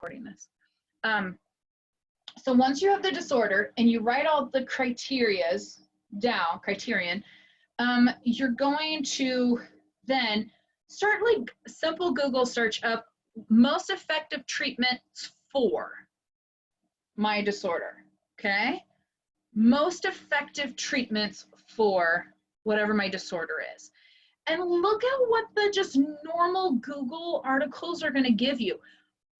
recording this. So once you have the disorder and you write all the criterion, you're going to then start like simple Google search up most effective treatments for my disorder, okay? Most effective treatments for whatever my disorder is. And look at what the just normal Google articles are gonna give you.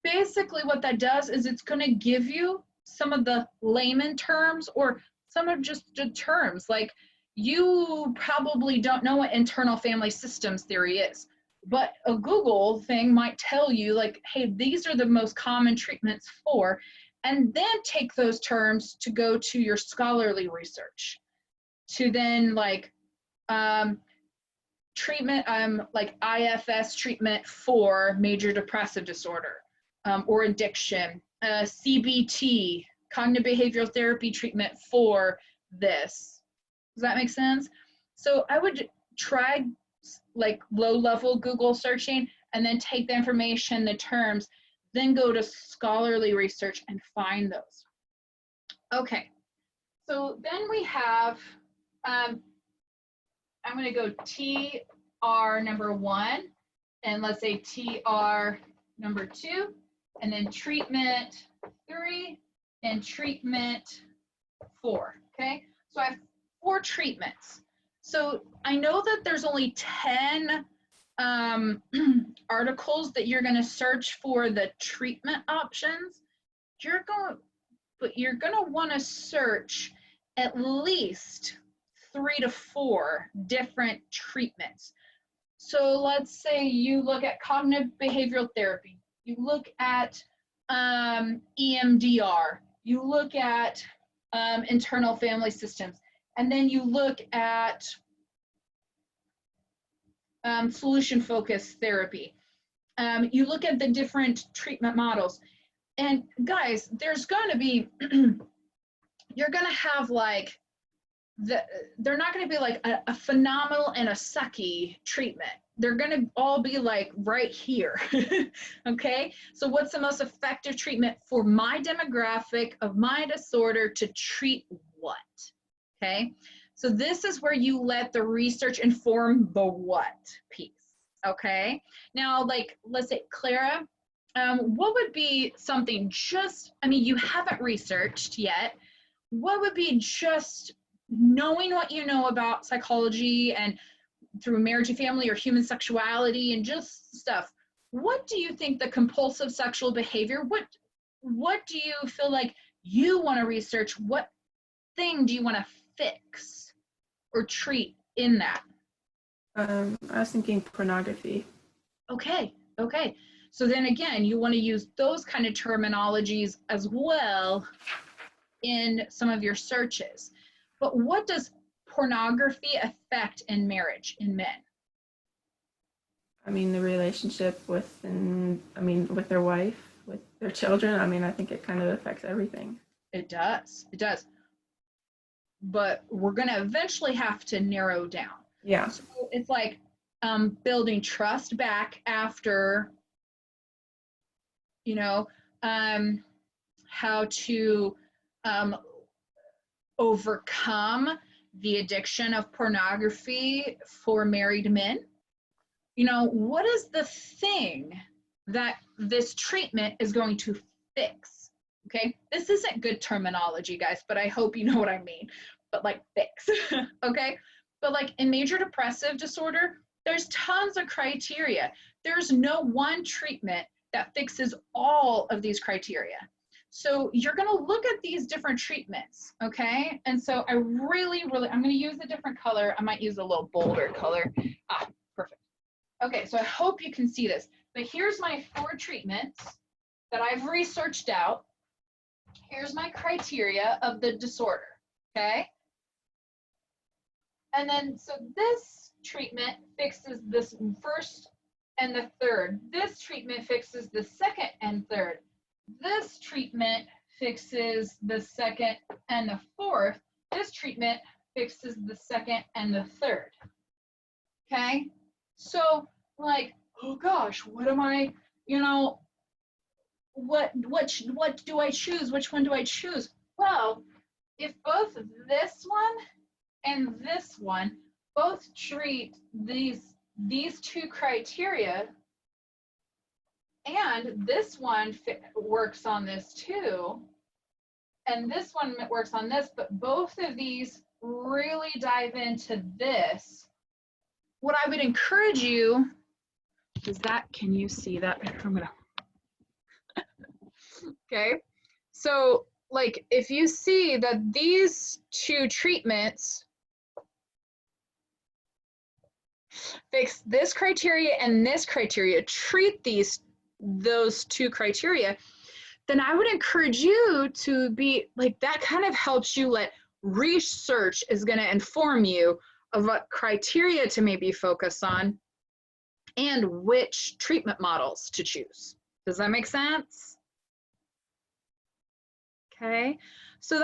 Basically what that does is it's gonna give you some of the layman terms or some of just the terms. Like, you probably don't know what internal family systems theory is, but a Google thing might tell you like, hey, these are the most common treatments for, and then take those terms to go to your scholarly research to then like treatment, like IFS treatment for major depressive disorder or addiction, CBT, cognitive behavioral therapy treatment for this. Does that make sense? So I would try like low-level Google searching and then take the information, the terms, then go to scholarly research and find those. Okay, so then we have, I'm going to go TR number 1, and let's say TR number 2, and then treatment 3 and treatment 4. Okay, so I have 4 treatments. So I know that there's only 10 articles that you're going to search for the treatment options. You're going to want to search at least 3 to 4 different treatments. So let's say you look at cognitive behavioral therapy, you look at EMDR, you look at internal family systems, and then you look at solution-focused therapy. You look at the different treatment models. And guys, there's going to be, you're going to have like, they're not going to be like a phenomenal and a sucky treatment. They're going to all be like right here. Okay, so what's the most effective treatment for my demographic of my disorder to treat what? Okay, so this is where you let the research inform the what piece. Okay, now like let's say Clara, what would be something just, I mean, you haven't researched yet, what would be just knowing what you know about psychology and through marriage and family or human sexuality and just stuff, what do you think the compulsive sexual behavior, what do you feel like you want to research? What thing do you want to fix or treat in that? I was thinking pornography. Okay, okay. So then again, you want to use those kind of terminologies as well in some of your searches. But what does pornography affect in marriage in men? I mean, the relationship with their wife, with their children. I mean, I think it kind of affects everything. It does. It does. But we're going to eventually have to narrow down. Yeah. So it's like building trust back after, you know, how to overcome the addiction of pornography for married men. You know, what is the thing that this treatment is going to fix? Okay, this isn't good terminology, guys, but I hope you know what I mean. But like fix, okay? But like in major depressive disorder, there's tons of criteria. There's no one treatment that fixes all of these criteria. So you're going to look at these different treatments, okay? And so I really, I'm going to use a different color. I might use a little bolder color. Ah, perfect. Okay, so I hope you can see this. But here's my 4 treatments that I've researched out. Here's my criteria of the disorder, okay? And then, so this treatment fixes this first and the third. This treatment fixes the second and third. This treatment fixes the second and the fourth. This treatment fixes the second and the third. Okay? So, like, oh gosh, what am I, you know, what do I choose? Which one do I choose? Well, if both this one and this one both treat these two criteria, and this one works on this too, and this one works on this, but both of these really dive into this, what I would encourage you is that, can you see that? I'm gonna, okay. So like if you see that these two treatments fix this criteria and this criteria, treat those two criteria, then I would encourage you to be like, that kind of helps you let research is going to inform you of what criteria to maybe focus on and which treatment models to choose. Does that make sense? Okay, so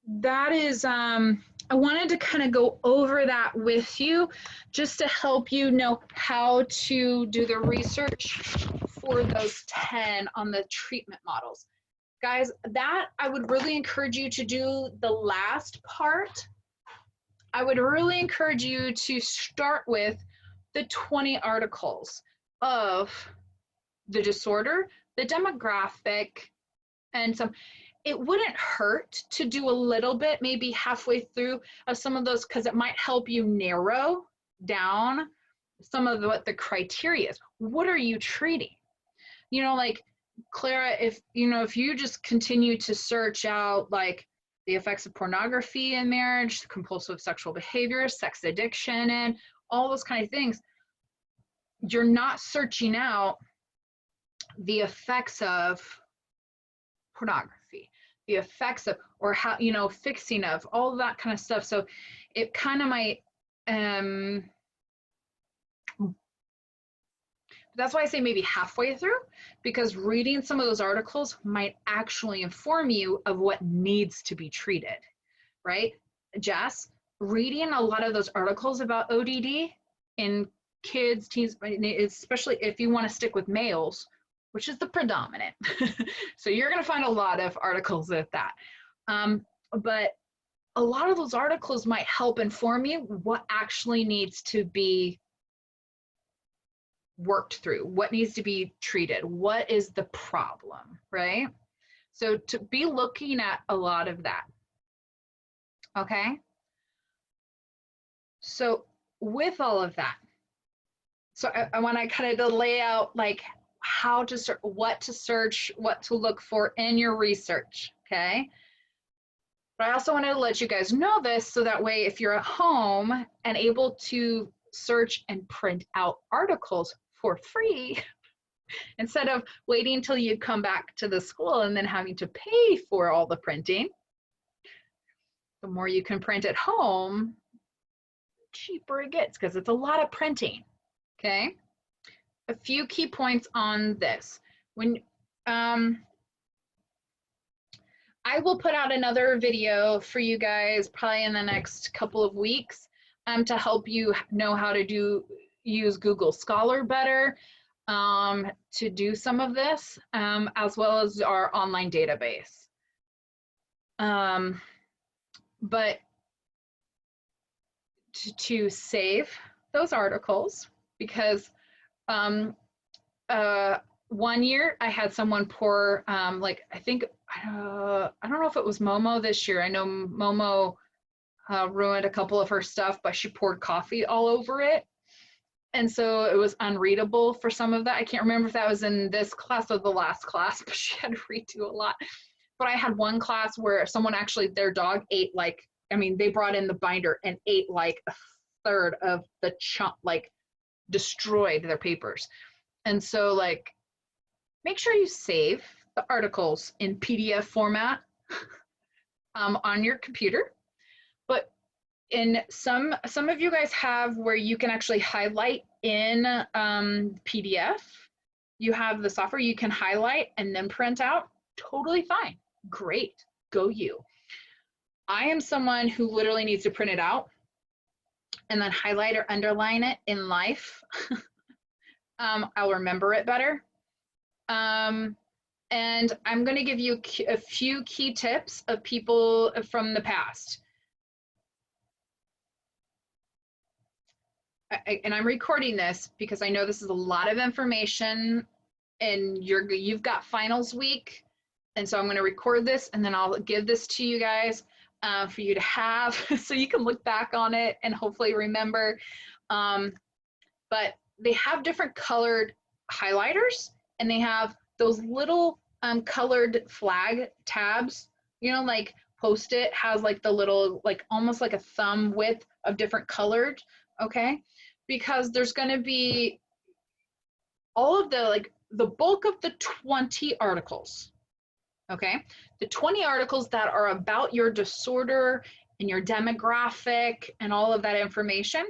that is, I wanted to kind of go over that with you just to help you know how to do the research for those 10 on the treatment models. Guys, that I would really encourage you to do the last part. I would really encourage you to start with the 20 articles of the disorder, the demographic, and some. It wouldn't hurt to do a little bit, maybe halfway through of some of those, because it might help you narrow down some of what the criteria is. What are you treating? You know, like Clara, if you just continue to search out like the effects of pornography in marriage, compulsive sexual behavior, sex addiction, and all those kind of things, you're not searching out the effects of pornography, the effects of, or how, fixing of, all that kind of stuff. So it kind of might, that's why I say maybe halfway through, because reading some of those articles might actually inform you of what needs to be treated, right? Jess, reading a lot of those articles about ODD in kids, teens, especially if you want to stick with males, which is the predominant. So you're going to find a lot of articles with that. But a lot of those articles might help inform you what actually needs to be worked through, what needs to be treated, what is the problem, right? So to be looking at a lot of that. Okay. So with all of that, so I want to kind of lay out like how to search, what to search, what to look for in your research, okay? But I also wanted to let you guys know this so that way if you're at home and able to search and print out articles for free, instead of waiting until you come back to the school and then having to pay for all the printing, the more you can print at home, the cheaper it gets because it's a lot of printing, okay? A few key points on this. When I will put out another video for you guys probably in the next couple of weeks to help you know how to use Google Scholar better to do some of this, as well as our online database. But to save those articles, because 1 year I had someone pour like, I think, I don't know if it was Momo this year. I know Momo ruined a couple of her stuff, but she poured coffee all over it. And so it was unreadable for some of that. I can't remember if that was in this class or the last class, but she had to redo a lot. But I had one class where someone actually, their dog ate like, I mean, they brought in the binder and ate like a third of the chunk, like destroyed their papers. And so like, make sure you save the articles in PDF format on your computer. But in some of you guys have where you can actually highlight in PDF. You have the software you can highlight and then print out. Totally fine. Great. Go you. I am someone who literally needs to print it out and then highlight or underline it in Life. I'll remember it better. And I'm going to give you a few key tips of people from the past. And I'm recording this because I know this is a lot of information and you've got finals week. And so I'm going to record this and then I'll give this to you guys for you to have so you can look back on it and hopefully remember. But they have different colored highlighters and they have those little colored flag tabs, you know, like Post-it has like the little, like almost like a thumb width of different colored, okay? Because there's going to be all of the, like the bulk of the 20 articles, okay? The 20 articles that are about your disorder and your demographic and all of that information,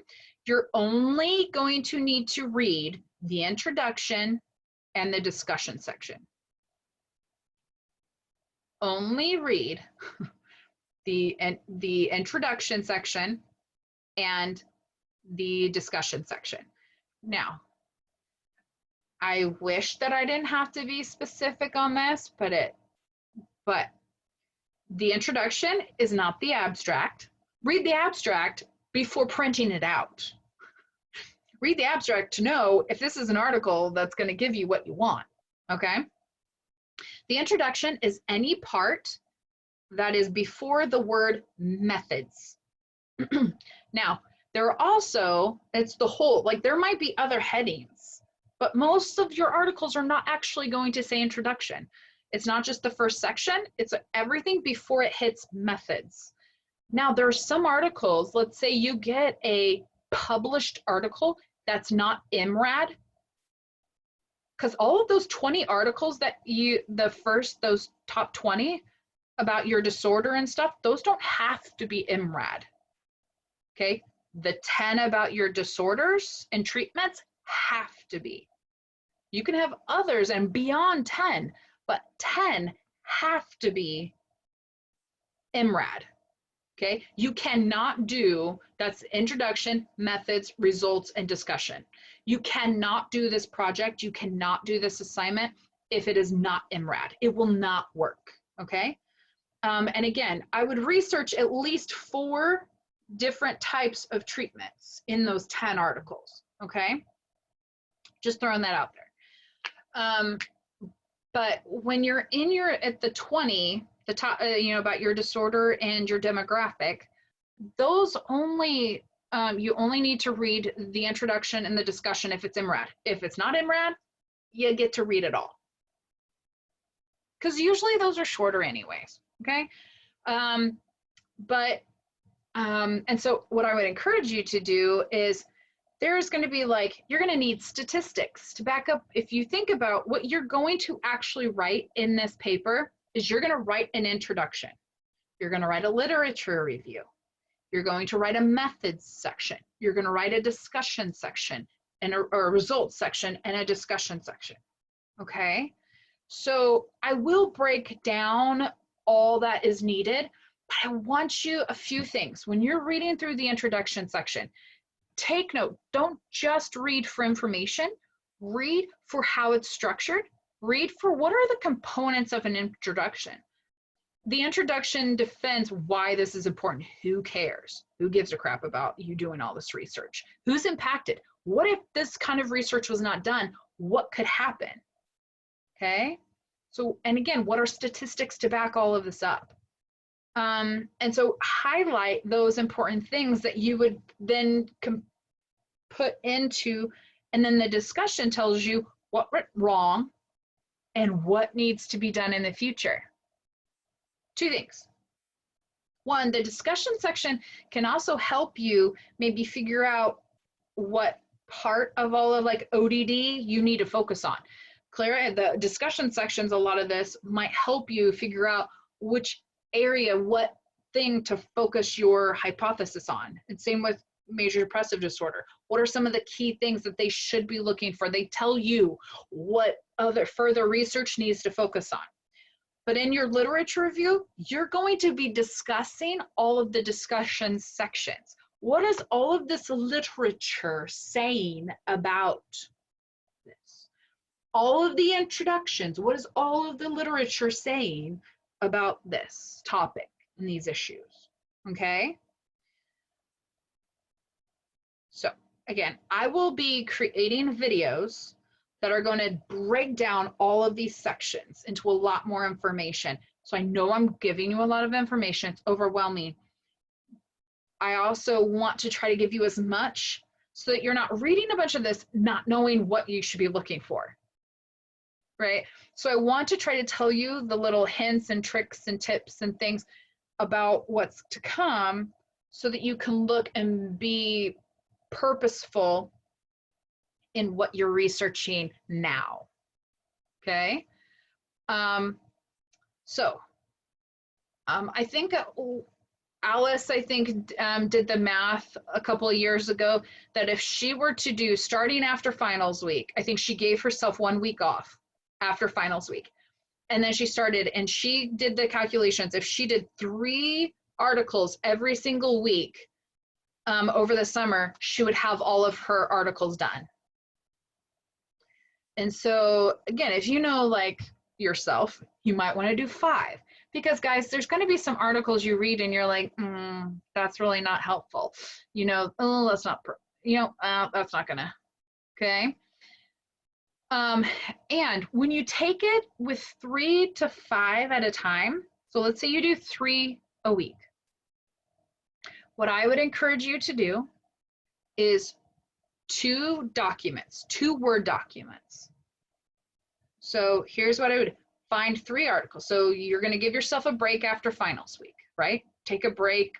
you're only going to need to read the introduction and the discussion section. Only read the introduction section and the discussion section. Now, I wish that I didn't have to be specific on this, but the introduction is not the abstract. Read the abstract before printing it out. Read the abstract to know if this is an article that's going to give you what you want, okay? The introduction is any part that is before the word methods. Now, there are also, it's the whole, like there might be other headings, but most of your articles are not actually going to say introduction. It's not just the first section, it's everything before it hits methods. Now, there are some articles, let's say you get a published article that's not IMRAD, because all of those 20 articles that those top 20 about your disorder and stuff, those don't have to be IMRAD, okay? The 10 about your disorders and treatments have to be. You can have others and beyond 10, but 10 have to be IMRAD, okay? You cannot do, that's introduction, methods, results, and discussion. You cannot do this project, you cannot do this assignment if it is not IMRAD. It will not work, okay? And again, I would research at least 4 different types of treatments in those 10 articles, okay? Just throwing that out there. But when you're at the 20, the top, you know, about your disorder and your demographic, those only, you only need to read the introduction and the discussion if it's IMRAD. If it's not IMRAD, you get to read it all. Because usually those are shorter anyways, okay? And so what I would encourage you to do is there's going to be like, you're going to need statistics to back up. If you think about what you're going to actually write in this paper is you're going to write an introduction. You're going to write a literature review. You're going to write a methods section. You're going to write a discussion section and a results section and a discussion section. Okay. So I will break down all that is needed, but I want you a few things. When you're reading through the introduction section, take note, don't just read for information, read for how it's structured, read for what are the components of an introduction. The introduction defends why this is important. Who cares? Who gives a crap about you doing all this research? Who's impacted? What if this kind of research was not done? What could happen? Okay, so, and again, what are statistics to back all of this up? And so highlight those important things that you would then put into, and then the discussion tells you what went wrong and what needs to be done in the future. 2 things. 1, the discussion section can also help you maybe figure out what part of all of like ODD you need to focus on. Clara, the discussion sections, a lot of this might help you figure out which area, what thing to focus your hypothesis on. And same with major depressive disorder. What are some of the key things that they should be looking for? They tell you what other further research needs to focus on. But in your literature review, you're going to be discussing all of the discussion sections. What is all of this literature saying about this? all of the introductions. What is all of the literature saying about this topic and these issues? Okay. So again, I will be creating videos that are going to break down all of these sections into a lot more information. So I know I'm giving you a lot of information. It's overwhelming. I also want to try to give you as much so that you're not reading a bunch of this, not knowing what you should be looking for, right? So I want to try to tell you the little hints and tricks and tips and things about what's to come so that you can look and be purposeful in what you're researching now, okay? I think Alice, did the math a couple of years ago that if she were to do, starting after finals week, I think she gave herself 1 week off after finals week. And then she started and she did the calculations. If she did 3 articles every single week over the summer, she would have all of her articles done. And so again, if you know like yourself, you might want to do 5. Because guys, there's going to be some articles you read and you're like, that's really not helpful. You know, oh, that's not, that's not gonna, okay? And when you take it with 3 to 5 at a time, so let's say you do 3 a week. What I would encourage you to do is 2 documents, 2 Word documents. So here's what I would find 3 articles. So you're going to give yourself a break after finals week, right? Take a break,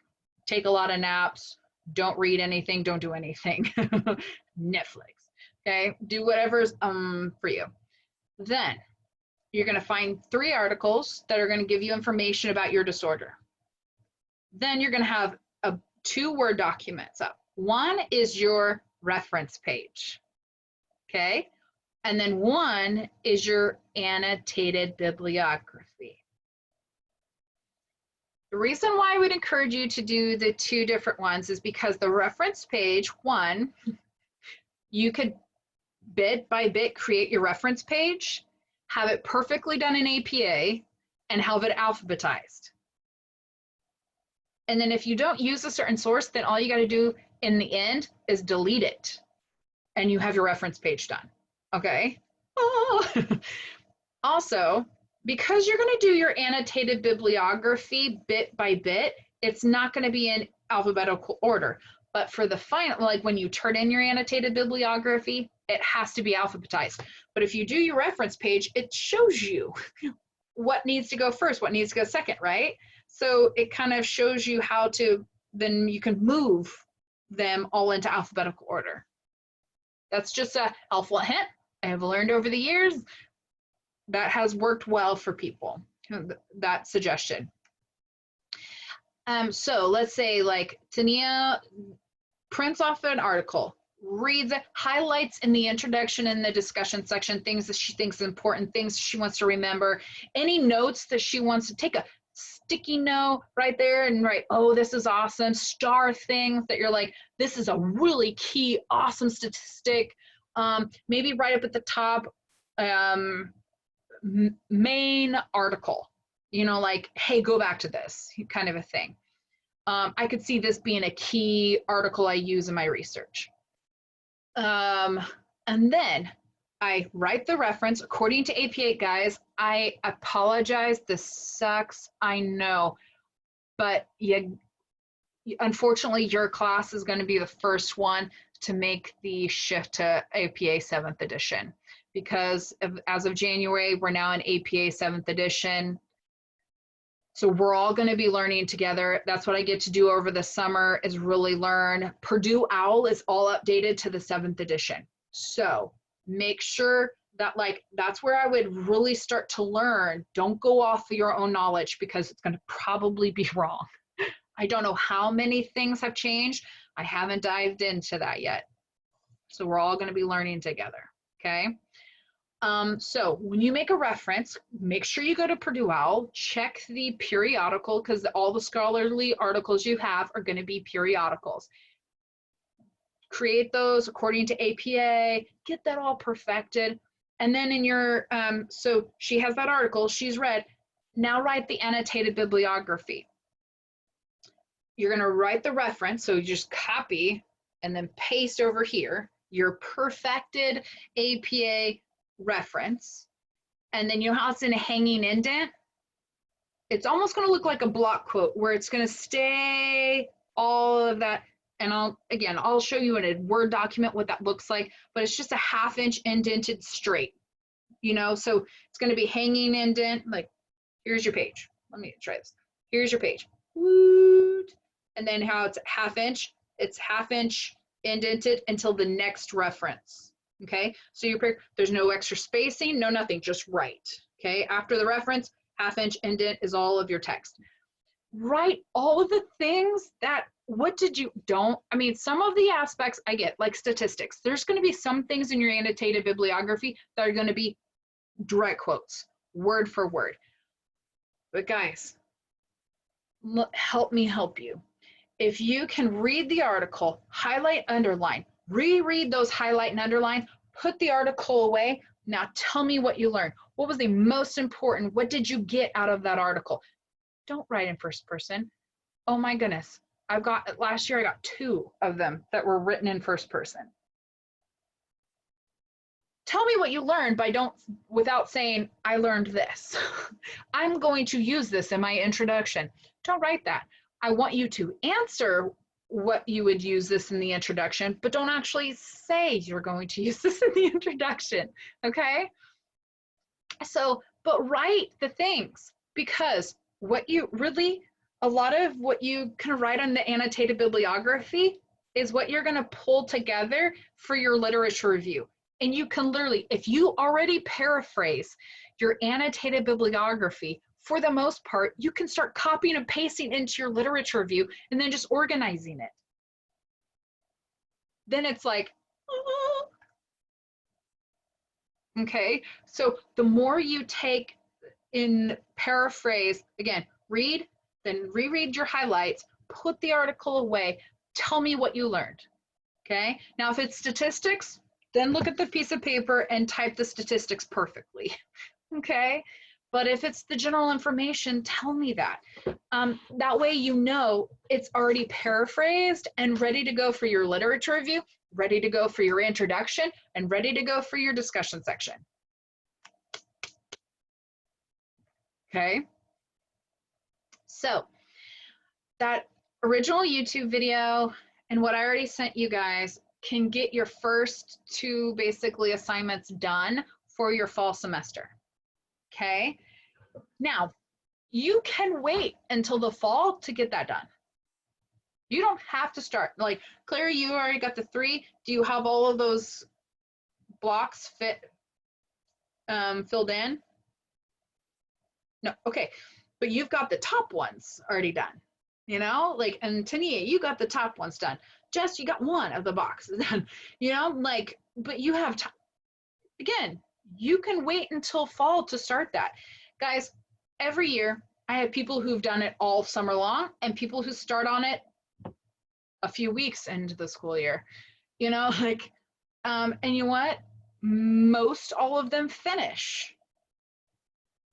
take a lot of naps, don't read anything, don't do anything. Netflix, okay? Do whatever's for you. Then you're going to find 3 articles that are going to give you information about your disorder. Then you're going to have 2 Word documents up. One is your reference page, okay? And then one is your annotated bibliography. The reason why I would encourage you to do the 2 different ones is because the reference page, one, you could bit by bit create your reference page, have it perfectly done in APA, and have it alphabetized. And then if you don't use a certain source, then all you got to do in the end is delete it, and you have your reference page done. Okay. Oh. Also, because you're going to do your annotated bibliography bit by bit, it's not going to be in alphabetical order. But for the final, like when you turn in your annotated bibliography, it has to be alphabetized. But if you do your reference page, it shows you what needs to go first, what needs to go second, right? So it kind of shows you how to, then you can move them all into alphabetical order. That's just a helpful hint I have learned over the years that has worked well for people, that suggestion. So let's say like Tania prints off an article, reads it, highlights in the introduction and the discussion section things that she thinks important, things she wants to remember, any notes that she wants to take, a sticky note right there and write, oh, this is awesome, star things that you're like, this is a really key, awesome statistic. Maybe right up at the top, main article, you know, like, hey, go back to this kind of a thing. I could see this being a key article I use in my research. And then I write the reference according to APA, guys. I apologize. This sucks. I know, but unfortunately, your class is going to be the first one to make the shift to APA 7th edition, because as of January, we're now in APA 7th edition. So we're all going to be learning together. That's what I get to do over the summer, is really learn. Purdue OWL is all updated to the 7th edition. So make sure that, like, that's where I would really start to learn. Don't go off of your own knowledge, because it's going to probably be wrong. I don't know how many things have changed. I haven't dived into that yet. So we're all going to be learning together, okay? So when you make a reference, make sure you go to Purdue OWL, check the periodical, because all the scholarly articles you have are going to be periodicals. Create those according to APA, get that all perfected. And then in your, so she has that article, she's read, now write the annotated bibliography. You're gonna write the reference, so you just copy and then paste over here your perfected APA reference. And then you know how it's in a hanging indent? It's almost gonna look like a block quote where it's gonna stay all of that. And I'll show you in a Word document what that looks like, but it's just a 1/2 inch indented straight, you know? So it's gonna be hanging indent, like, here's your page. Let me try this. Here's your page. Woot. And then how it's 1/2 inch, it's 1/2 inch indented until the next reference, okay? So there's no extra spacing, no nothing, just write, okay? After the reference, 1/2 inch indent is all of your text. Write all of the things that, what did you, I mean, some of the aspects I get, like statistics. There's gonna be some things in your annotated bibliography that are gonna be direct quotes, word for word. But guys, help me help you. If you can read the article, highlight, underline, reread those highlight and underline, put the article away. Now tell me what you learned. What was the most important? What did you get out of that article? Don't write in first person. Oh my goodness. Last year I got 2 of them that were written in first person. Tell me what you learned without saying, I learned this. I'm going to use this in my introduction. Don't write that. I want you to answer what you would use this in the introduction, but don't actually say you're going to use this in the introduction, okay? So, but write the things, because a lot of what you can write on the annotated bibliography is what you're gonna pull together for your literature review. And you can literally, if you already paraphrase your annotated bibliography, for the most part, you can start copying and pasting into your literature review and then just organizing it. Then it's like, okay? So the more you take in paraphrase, again, read, then reread your highlights, put the article away, tell me what you learned, okay? Now, if it's statistics, then look at the piece of paper and type the statistics perfectly, okay? But if it's the general information, tell me that. That way you know it's already paraphrased and ready to go for your literature review, ready to go for your introduction, and ready to go for your discussion section. Okay? So that original YouTube video and what I already sent you guys can get your first 2 basically assignments done for your fall semester. Okay? Now, you can wait until the fall to get that done. You don't have to start. Like, Claire, you already got the 3. Do you have all of those blocks filled in? No, okay. But you've got the top ones already done, you know? Like, and Tania, you got the top ones done. Jess, you got 1 of the boxes done, you know? Like, but you have time. Again, you can wait until fall to start that. Guys, every year, I have people who've done it all summer long and people who start on it a few weeks into the school year, you know, like, and you know what? Most all of them finish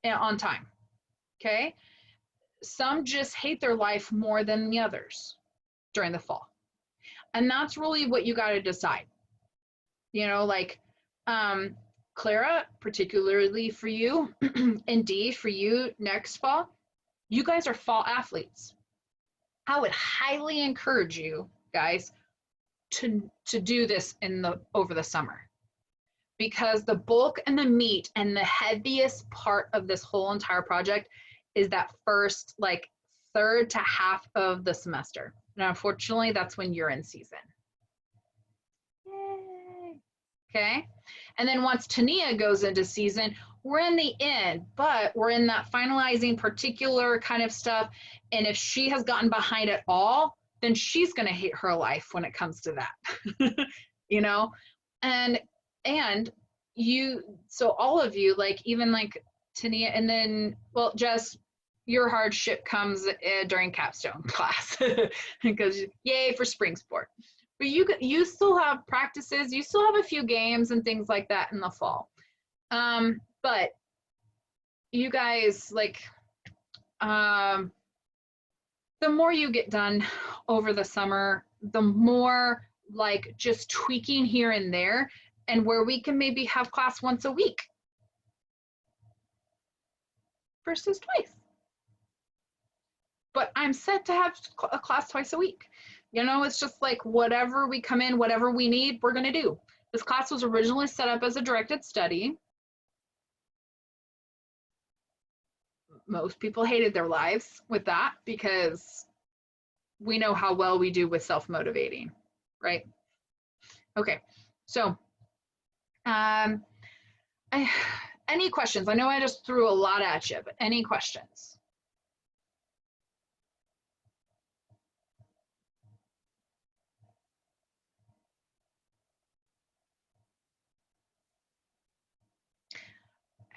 on time, okay? Some just hate their life more than the others during the fall. And that's really what you got to decide. You know, like, Clara, particularly for you, and Dee, for you next fall, you guys are fall athletes. I would highly encourage you guys to do this over the summer, because the bulk and the meat and the heaviest part of this whole entire project is that first, like, 1/3 to half of the semester. And unfortunately, that's when you're in season. Yay. Okay. And then once Tania goes into season, we're in the end, but we're in that finalizing particular kind of stuff. And if she has gotten behind it all, then she's going to hate her life when it comes to that, you know? And so all of you, like, even like Tania, and then, well, Jess, your hardship comes during capstone class because yay for spring sport. But you still have practices, you still have a few games and things like that in the fall. But you guys, like, the more you get done over the summer, the more like just tweaking here and there, and where we can maybe have class once a week versus twice. But I'm set to have a class twice a week. You know, it's just like whatever we come in, whatever we need, we're going to do. This class was originally set up as a directed study. Most people hated their lives with that because we know how well we do with self-motivating, right? Okay, so any questions? I know I just threw a lot at you, but any questions?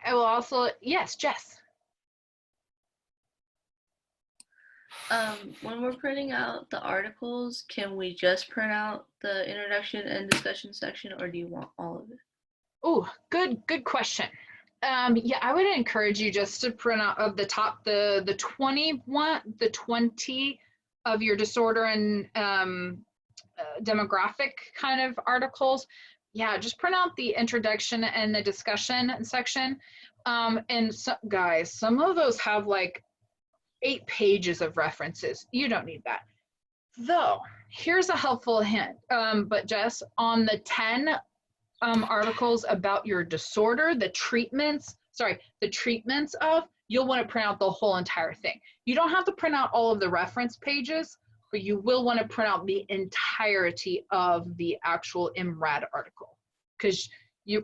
I will also, yes, Jess. When we're printing out the articles, can we just print out the introduction and discussion section, or do you want all of it? Oh, good question. Yeah, I would encourage you just to print out of the top, the 20 of your disorder and demographic kind of articles. Yeah, just print out the introduction and the discussion section. And so, guys, some of those have like 8 pages of references. You don't need that. Though, here's a helpful hint. But Jess, on the 10 articles about your disorder, the treatments of, you'll want to print out the whole entire thing. You don't have to print out all of the reference pages, but you will want to print out the entirety of the actual MRAD article. Because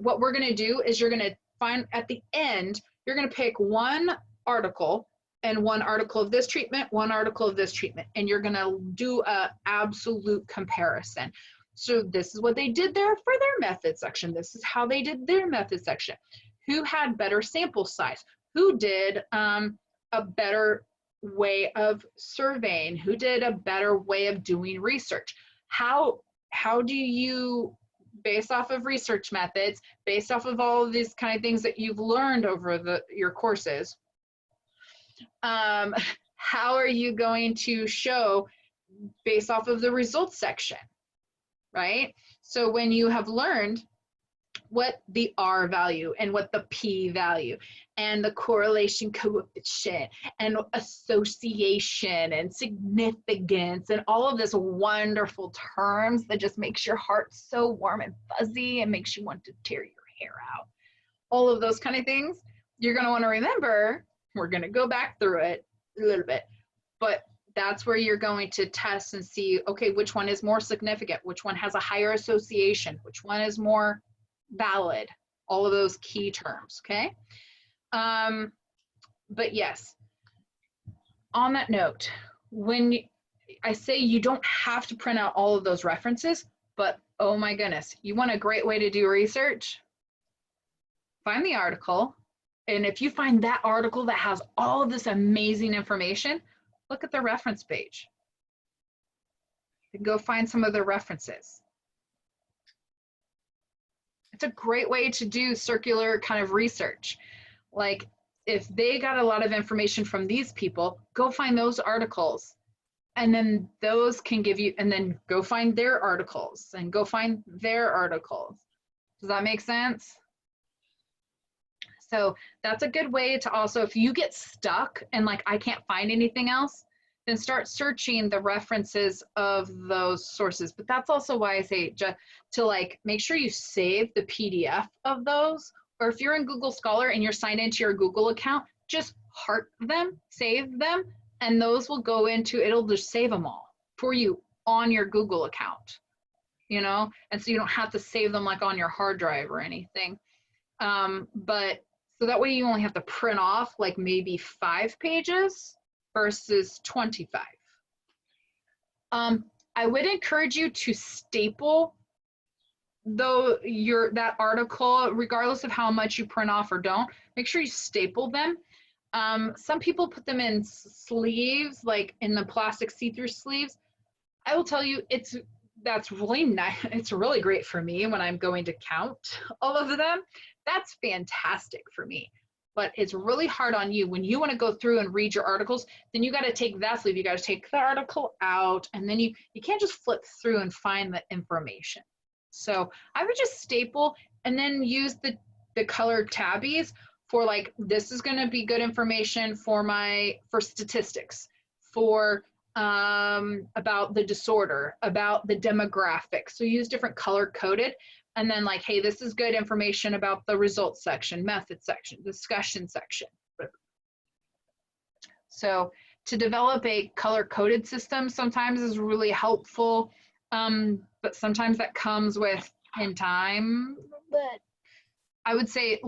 what we're going to do is you're going to find at the end, you're going to pick one article and one article of this treatment, one article of this treatment, and you're going to do a absolute comparison. So this is what they did there for their method section. This is how they did their method section. Who had better sample size? Who did a better way of surveying? Who did a better way of doing research? How do you, based off of research methods, based off of all of these kind of things that you've learned over your courses, how are you going to show based off of the results section, right? So when you have learned what the R value and what the P value and the correlation coefficient and association and significance and all of this wonderful terms that just makes your heart so warm and fuzzy and makes you want to tear your hair out, all of those kind of things, you're going to want to remember. We're going to go back through it a little bit, but that's where you're going to test and see, okay, which one is more significant, which one has a higher association, which one is more valid, all of those key terms, okay? But yes, on that note, when I say you don't have to print out all of those references, but oh my goodness, you want a great way to do research? Find the article. And if you find that article that has all of this amazing information, look at the reference page. And go find some of the references. It's a great way to do circular kind of research. Like if they got a lot of information from these people, go find those articles. And then those can give you, and then go find their articles and go find their articles. Does that make sense? So that's a good way to also, if you get stuck and like, I can't find anything else, then start searching the references of those sources. But that's also why I say to like, make sure you save the PDF of those, or if you're in Google Scholar and you're signed into your Google account, just heart them, save them, and those will go into, it'll just save them all for you on your Google account, you know? And so you don't have to save them like on your hard drive or anything. But so that way you only have to print off like maybe 5 pages versus 25. I would encourage you to staple that article, regardless of how much you print off or don't. Make sure you staple them. Some people put them in sleeves, like in the plastic see-through sleeves. I will tell you, it's that's really nice. It's really great for me when I'm going to count all of them. That's fantastic for me. But it's really hard on you when you want to go through and read your articles. Then you got to take that sleeve. You got to take the article out, and then you can't just flip through and find the information. So I would just staple and then use the colored tabbies for like, this is going to be good information for statistics, for about the disorder, about the demographics. So use different color coded, and then like, hey, this is good information about the results section, method section, discussion section. So to develop a color coded system sometimes is really helpful, but sometimes that comes with in time. But I would say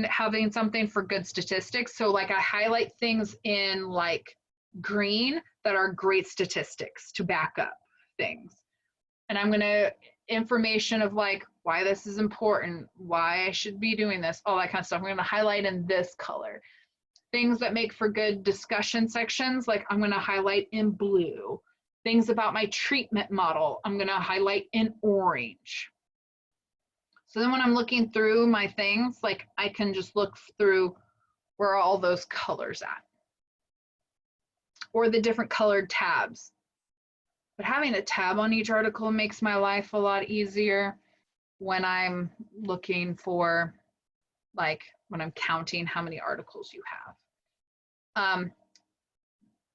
having something for good statistics. So like I highlight things in like green that are great statistics to back up things. And I'm gonna information of like why this is important, why I should be doing this, all that kind of stuff. I'm gonna highlight in this color. Things that make for good discussion sections, like I'm gonna highlight in blue. Things about my treatment model, I'm gonna highlight in orange. So then when I'm looking through my things, like I can just look through where are all those colors at, or the different colored tabs. But having a tab on each article makes my life a lot easier when I'm looking for, like when I'm counting how many articles you have.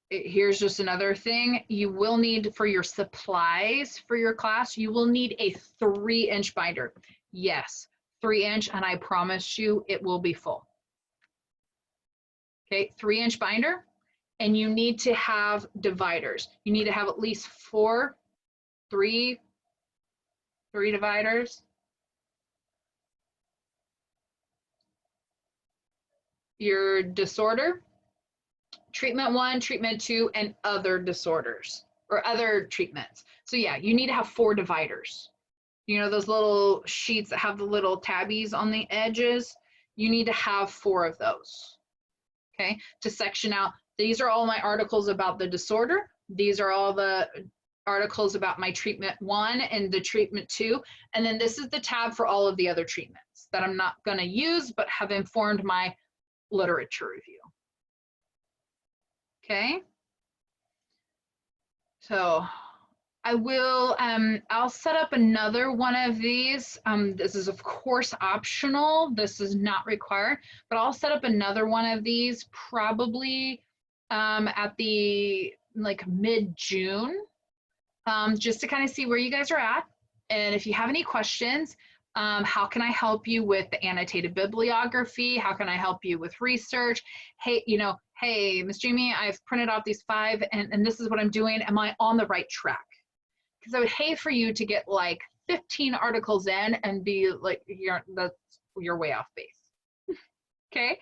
Here's just another thing. You will need, for your supplies for your class, you will need a 3-inch binder. Yes, 3-inch, and I promise you it will be full. Okay, 3-inch binder, and you need to have dividers. You need to have at least three dividers. Your disorder, treatment 1, treatment 2, and other disorders or other treatments. So yeah, you need to have 4 dividers. You know, those little sheets that have the little tabbies on the edges, you need to have 4 of those, okay, to section out. These are all my articles about the disorder. These are all the articles about my treatment 1 and the treatment 2. And then this is the tab for all of the other treatments that I'm not gonna use, but have informed my literature review. Okay. So I will, I'll set up another one of these. This is of course optional. This is not required, but I'll set up another one of these probably at the like mid-June, just to kind of see where you guys are at. And if you have any questions, how can I help you with the annotated bibliography? How can I help you with research? Hey, you know, hey, Miss Jamie, I've printed out these 5 and this is what I'm doing. Am I on the right track? Because I would hate for you to get like 15 articles in and be like, you're way off base. Okay.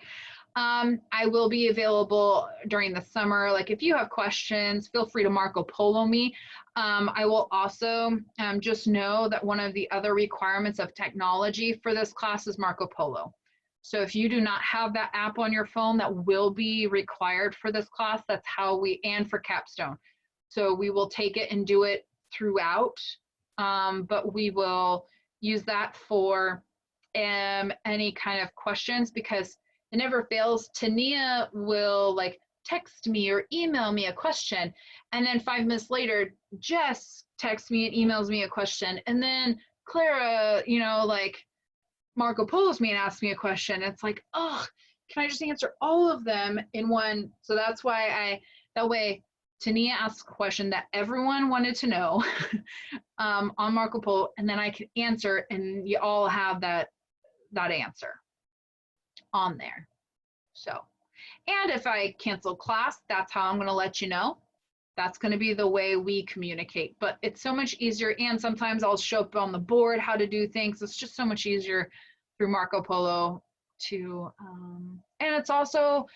I will be available during the summer. Like if you have questions, feel free to Marco Polo me. I will also just know that one of the other requirements of technology for this class is Marco Polo. So if you do not have that app on your phone, that will be required for this class. That's how and for Capstone. So we will take it and do it throughout, but we will use that for any kind of questions, because it never fails. Tania will like text me or email me a question, and then 5 minutes later, Jess texts me and emails me a question, and then Clara, you know, like Marco Polos me and asks me a question. It's like, oh, can I just answer all of them in one? So that's why that way Tania asks a question that everyone wanted to know on Marco Polo, and then I can answer, and you all have that answer on there. So, and if I cancel class, that's how I'm going to let you know. That's going to be the way we communicate, but it's so much easier. And sometimes I'll show up on the board how to do things. It's just so much easier through Marco Polo to, and it's also,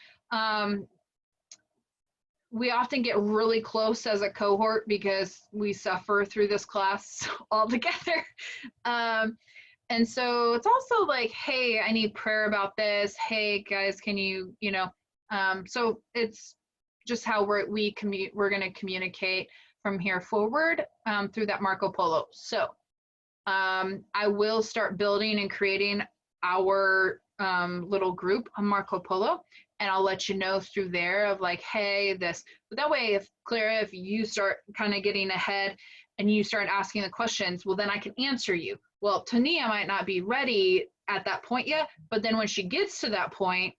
we often get really close as a cohort because we suffer through this class all together. And so it's also like, hey, I need prayer about this. Hey guys, can you, you know, so it's just how we're going to communicate from here forward through that Marco Polo. So I will start building and creating our little group on Marco Polo, and I'll let you know through there of like, hey, this. But that way, if Clara, if you start kind of getting ahead and you start asking the questions, well, then I can answer you. Well, Tania might not be ready at that point yet, but then when she gets to that point,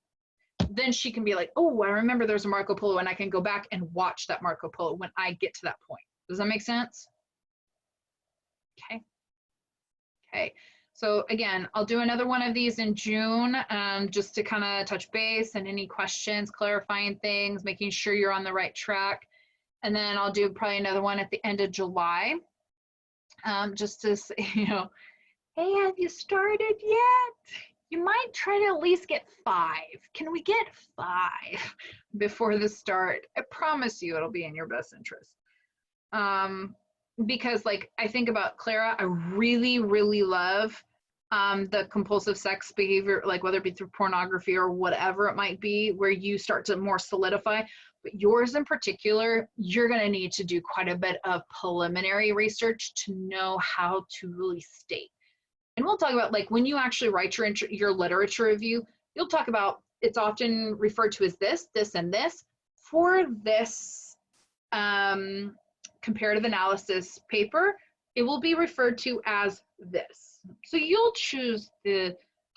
then she can be like, oh, I remember there's a Marco Polo, and I can go back and watch that Marco Polo when I get to that point. Does that make sense? Okay. Okay. So again, I'll do another one of these in June, just to kind of touch base and any questions, clarifying things, making sure you're on the right track. And then I'll do probably another one at the end of July, just to say, you know, hey, have you started yet? You might try to at least get 5. Can we get 5 before the start? I promise you it'll be in your best interest. Because like I think about Clara, I really, really love the compulsive sex behavior, like whether it be through pornography or whatever it might be, where you start to more solidify. But yours in particular, you're going to need to do quite a bit of preliminary research to know how to really state. And we'll talk about like when you actually write your literature review, you'll talk about it's often referred to as this, this, and this for this comparative analysis paper. It will be referred to as this. So you'll choose the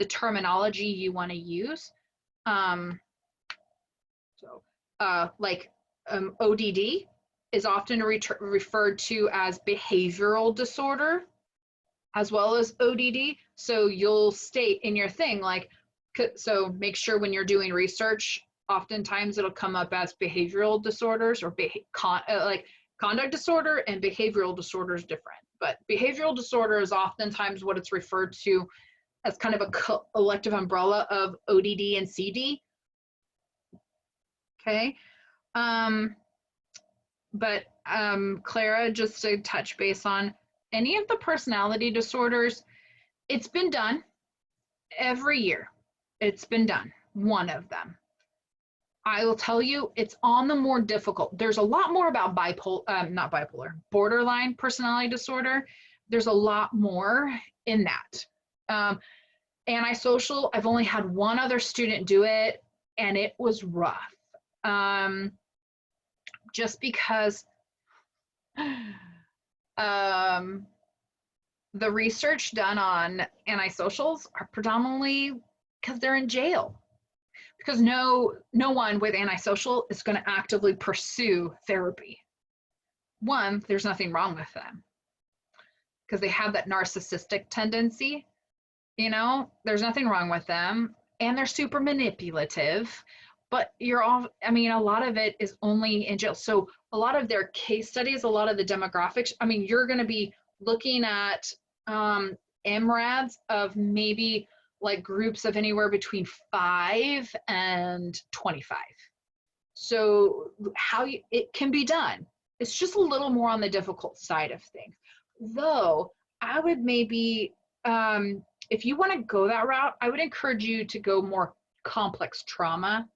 terminology you want to use. ODD is often referred to as behavioral disorder, as well as ODD. So you'll state in your thing, like, so make sure when you're doing research, oftentimes it'll come up as behavioral disorders or conduct disorder and behavioral disorder is different. But behavioral disorder is oftentimes what it's referred to as kind of a collective umbrella of ODD and CD. Okay. Clara, just to touch base on any of the personality disorders, it's been done every year. It's been done, one of them. I will tell you, it's on the more difficult. There's a lot more about borderline personality disorder. There's a lot more in that. Antisocial, I've only had one other student do it, and it was rough. Just because the research done on antisocials are predominantly because they're in jail. Because no one with antisocial is going to actively pursue therapy. One, there's nothing wrong with them because they have that narcissistic tendency. You know, there's nothing wrong with them, and they're super manipulative. But a lot of it is only in jail. So a lot of their case studies, a lot of the demographics, you're going to be looking at MRADs of maybe like groups of anywhere between 5 and 25. So it can be done. It's just a little more on the difficult side of things. Though I would maybe, if you want to go that route, I would encourage you to go more complex trauma.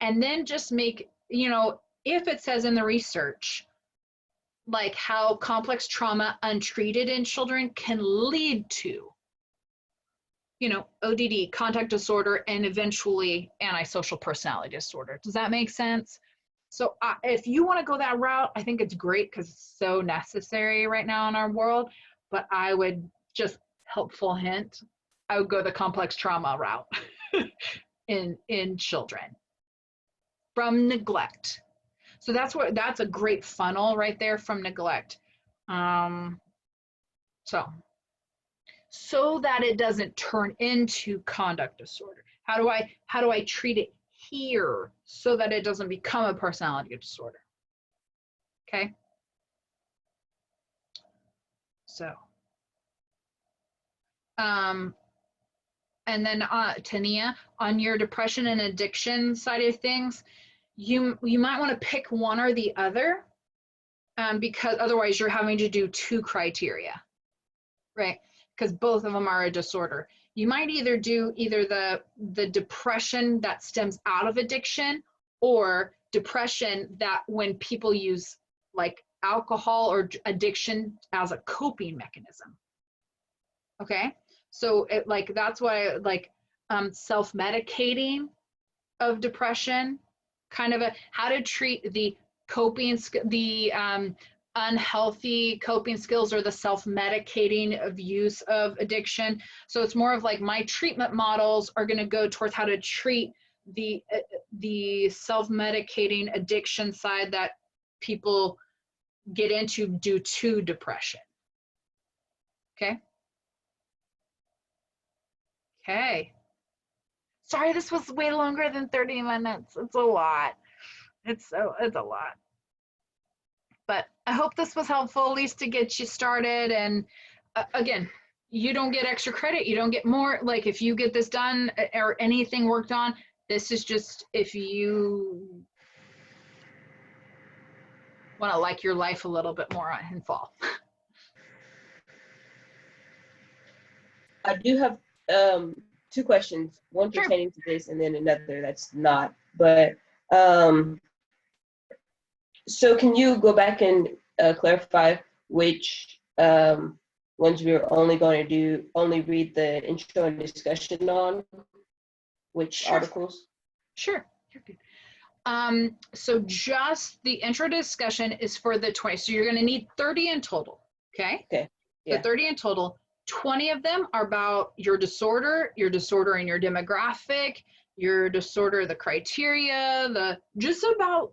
And then just make, if it says in the research, like how complex trauma untreated in children can lead to, ODD, conduct disorder, and eventually antisocial personality disorder. Does that make sense? So if you want to go that route, I think it's great because it's so necessary right now in our world. But I would just, helpful hint, I would go the complex trauma route in children from neglect. So that's a great funnel right there from neglect. So that it doesn't turn into conduct disorder. How do I treat it here so that it doesn't become a personality disorder? Okay. So, and then Tania, on your depression and addiction side of things, you might want to pick one or the other, because otherwise you're having to do 2 criteria, right? Because both of them are a disorder. You might either do the depression that stems out of addiction, or depression that when people use like alcohol or addiction as a coping mechanism. Okay, so it, like, that's why, like, self-medicating of depression, kind of a how to treat the coping, the unhealthy coping skills, or the self-medicating of use of addiction. So it's more of like my treatment models are going to go towards how to treat the self-medicating addiction side that people get into due to depression. Okay. Okay. Sorry, this was way longer than 30 minutes. It's a lot. It's a lot. But I hope this was helpful, at least to get you started. And again, you don't get extra credit. You don't get more. Like, if you get this done or anything worked on, this is just if you want to like your life a little bit more in fall. I do have 2 questions, one Sure. pertaining to this and then another that's not. But so can you go back and clarify which ones we're only going to read the intro and discussion on? Which Sure. articles? Sure. You're good. So just the intro discussion is for the 20. So you're going to need 30 in total. Okay. Okay. Yeah. So 30 in total. 20 of them are about your disorder and your demographic, your disorder, the criteria, just about,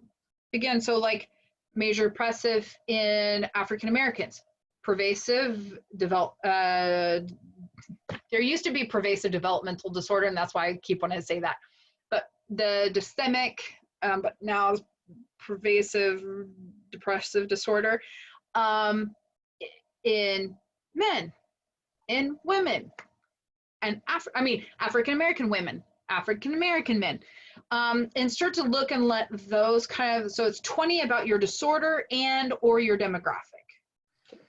again, so like major depressive in African Americans, pervasive there used to be pervasive developmental disorder, and that's why I keep wanting to say that. But the dystemic, but now pervasive depressive disorder in men, in women, and African American women, African American men, and start to look and let those kind of, so it's 20 about your disorder and or your demographic.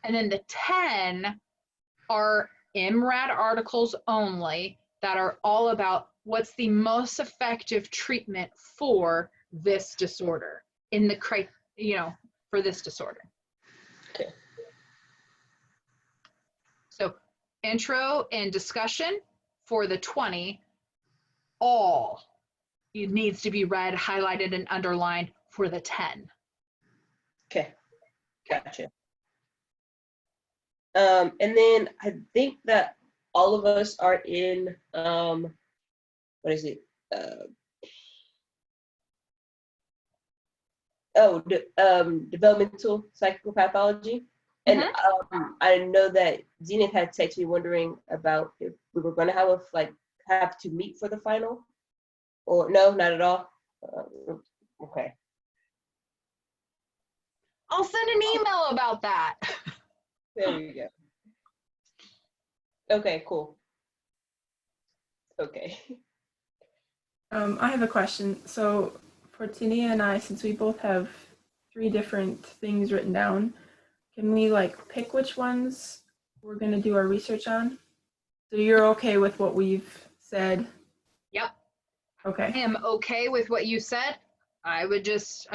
And then the 10 are MRAD articles only that are all about what's the most effective treatment for this disorder in the for this disorder. Okay. So intro and discussion for the 20, all it needs to be read, highlighted, and underlined for the 10. Okay. Gotcha. And then I think that all of us are in what is it? Developmental psychopathology. And I know that Zenith had texted me wondering about if we were going to have to meet for the final, or no, not at all. Okay. I'll send an email about that. There we go. Okay, cool. Okay. I have a question. So for Tania and I, since we both have 3 different things written down, can we pick which ones we're going to do our research on? So you're okay with what we've said? Yep. Okay. I am okay with what you said. I would just,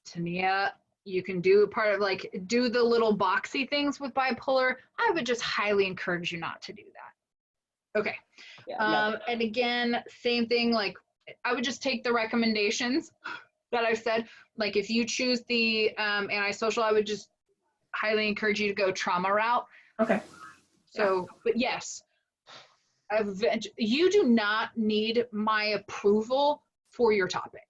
Tania, you can do part of do the little boxy things with bipolar. I would just highly encourage you not to do that. Okay. Yeah, and again, same thing, I would just take the recommendations that I've said. If you choose the antisocial, I would just highly encourage you to go trauma route. Okay. So, but yes, you do not need my approval for your topic.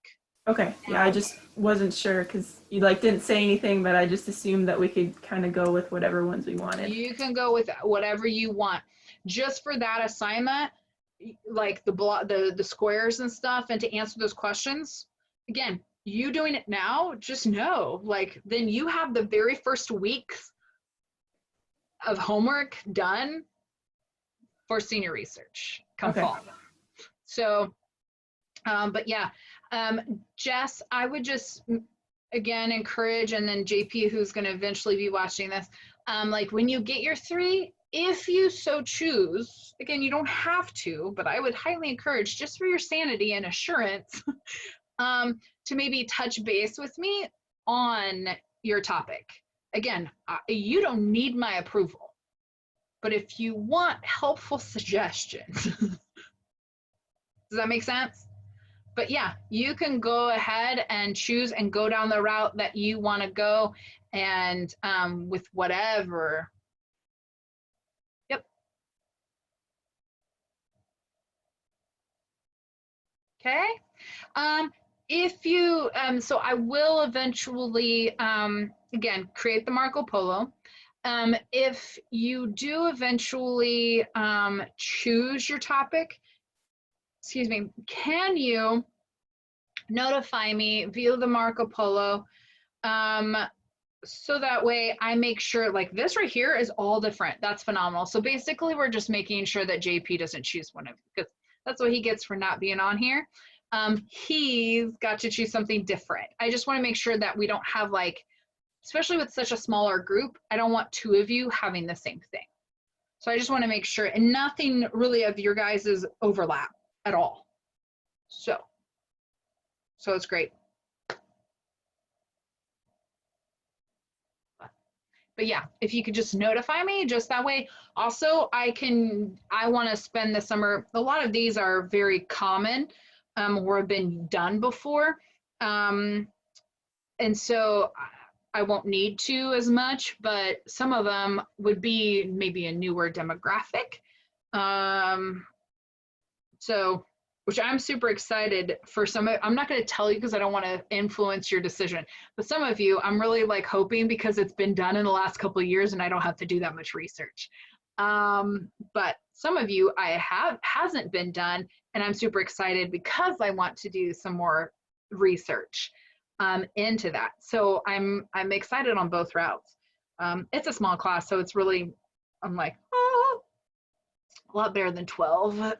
Okay. Yeah, I just wasn't sure because you didn't say anything, but I just assumed that we could kind of go with whatever ones we wanted. You can go with whatever you want. Just for that assignment, the squares and stuff, and to answer those questions, again, you doing it now, just know, then you have the very first week of homework done for senior research come Okay. fall. So, but yeah, Jess, I would just, again, encourage, and then JP, who's going to eventually be watching this, when you get your 3, if you so choose, again, you don't have to, but I would highly encourage, just for your sanity and assurance, to maybe touch base with me on your topic. Again, you don't need my approval, but if you want helpful suggestions, does that make sense? But yeah, you can go ahead and choose and go down the route that you want to go, and with whatever. Yep. Okay. If you, so I will eventually, again, create the Marco Polo. If you do eventually choose your topic, excuse me, can you notify me via the Marco Polo, so that way I make sure, like this right here is all different. That's phenomenal. So basically we're just making sure that JP doesn't choose one of, because that's what he gets for not being on here. He's got to choose something different. I just want to make sure that we don't have, like, especially with such a smaller group, I don't want two of you having the same thing. So I just want to make sure, and nothing really of your guys's overlap at all. So it's great. But yeah, if you could just notify me, just that way. Also, I want to spend the summer, a lot of these are very common, or have been done before. And so I won't need to as much, but some of them would be maybe a newer demographic. So, which I'm super excited for some of, I'm not going to tell you because I don't want to influence your decision, but some of you, I'm really like hoping, because it's been done in the last couple of years and I don't have to do that much research. But some of you hasn't been done, and I'm super excited because I want to do some more research into that. So I'm excited on both routes. It's a small class, so it's really, I'm like, oh, a lot better than 12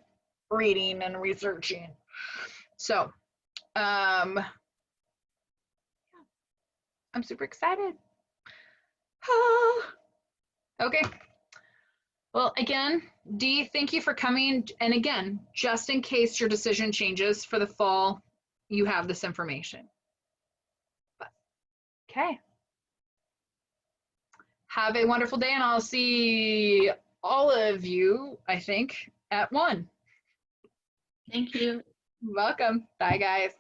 reading and researching. So I'm super excited. Okay. Well, again, Dee, thank you for coming. And again, just in case your decision changes for the fall, you have this information. But, okay. Have a wonderful day, and I'll see all of you, I think, at 1. Thank you. Welcome. Bye, guys.